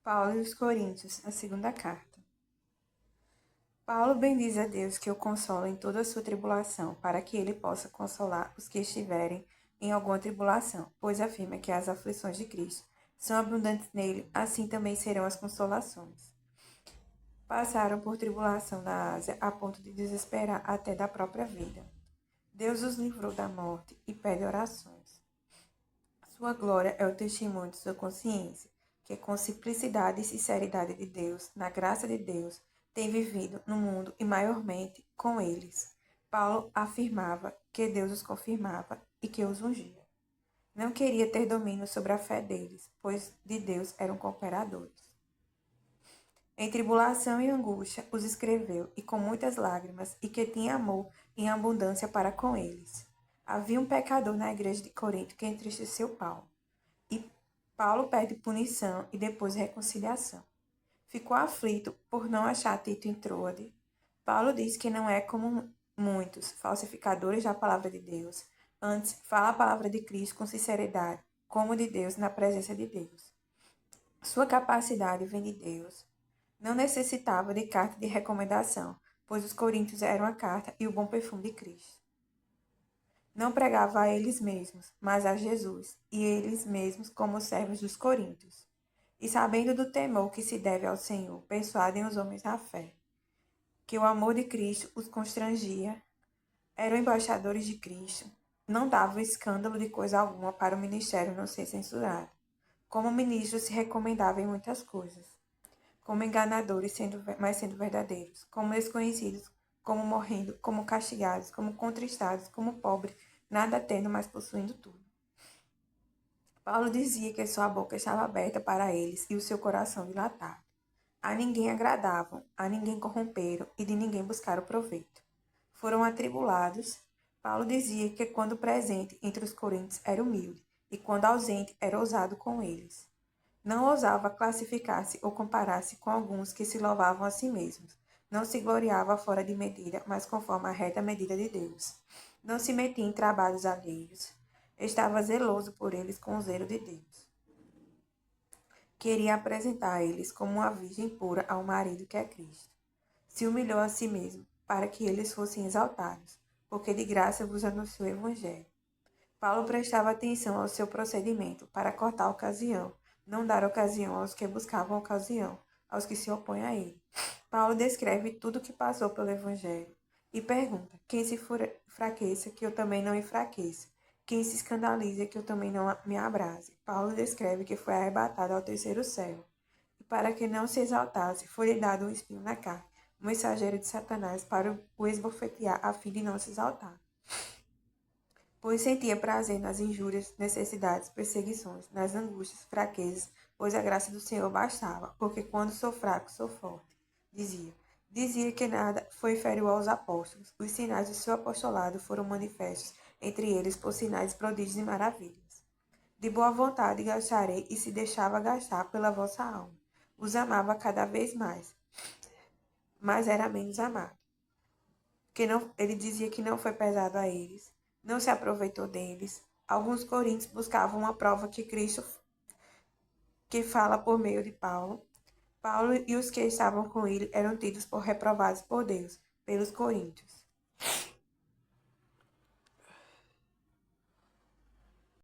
Paulo e os Coríntios, a segunda carta. Paulo bendiz a Deus que o consola em toda a sua tribulação, para que ele possa consolar os que estiverem em alguma tribulação, pois afirma que as aflições de Cristo são abundantes nele, assim também serão as consolações. Passaram por tribulação na Ásia, a ponto de desesperar até da própria vida. Deus os livrou da morte e pede orações. Sua glória é o testemunho de sua consciência, que com simplicidade e sinceridade de Deus, na graça de Deus, tem vivido no mundo e maiormente com eles. Paulo afirmava que Deus os confirmava e que os ungia. Não queria ter domínio sobre a fé deles, pois de Deus eram cooperadores. Em tribulação e angústia os escreveu, e com muitas lágrimas, e que tinha amor em abundância para com eles. Havia um pecador na igreja de Corinto que entristeceu Paulo. E Paulo pede punição e depois reconciliação. Ficou aflito por não achar Tito em Troade. Paulo diz que não é como muitos falsificadores da palavra de Deus. Antes, fala a palavra de Cristo com sinceridade, como de Deus na presença de Deus. Sua capacidade vem de Deus. Não necessitava de carta de recomendação, pois os coríntios eram a carta e o bom perfume de Cristo. Não pregava a eles mesmos, mas a Jesus, e eles mesmos como servos dos coríntios. E sabendo do temor que se deve ao Senhor, persuadem os homens na fé, que o amor de Cristo os constrangia, eram embaixadores de Cristo, não davam escândalo de coisa alguma para o ministério não ser censurado. Como ministros se recomendavam em muitas coisas, como enganadores, mas sendo verdadeiros, como desconhecidos, como morrendo, como castigados, como contristados, como pobres, nada tendo, mas possuindo tudo. Paulo dizia que sua boca estava aberta para eles e o seu coração dilatado. A ninguém agradavam, a ninguém corromperam e de ninguém buscaram proveito. Foram atribulados. Paulo dizia que quando presente entre os coríntios era humilde e quando ausente era ousado com eles. Não ousava classificar-se ou comparar-se com alguns que se louvavam a si mesmos. Não se gloriava fora de medida, mas conforme a reta medida de Deus. Não se metia em trabalhos alheios. Estava zeloso por eles com o zelo de Deus. Queria apresentar a eles como uma virgem pura ao marido que é Cristo. Se humilhou a si mesmo, para que eles fossem exaltados, porque de graça vos anuncio o Evangelho. Paulo prestava atenção ao seu procedimento para cortar a ocasião, não dar ocasião aos que buscavam ocasião, aos que se opõem a ele. Paulo descreve tudo o que passou pelo Evangelho e pergunta: quem se enfraqueça, que eu também não enfraqueça? Quem se escandaliza, que eu também não me abrase? Paulo descreve que foi arrebatado ao terceiro céu. E para que não se exaltasse, foi-lhe dado um espinho na carne, um mensageiro de Satanás para o esbofetear, a fim de não se exaltar. Pois sentia prazer nas injúrias, necessidades, perseguições, nas angústias, fraquezas, pois a graça do Senhor bastava, porque quando sou fraco, sou forte. Dizia. Dizia que nada foi inferior aos apóstolos. Os sinais do seu apostolado foram manifestos, entre eles por sinais, prodígios e maravilhas. De boa vontade gastarei, e se deixava gastar pela vossa alma. Os amava cada vez mais, mas era menos amado. Ele dizia que não foi pesado a eles, não se aproveitou deles. Alguns coríntios buscavam uma prova que Cristo, que fala por meio de Paulo. Paulo e os que estavam com ele eram tidos por reprovados por Deus, pelos coríntios.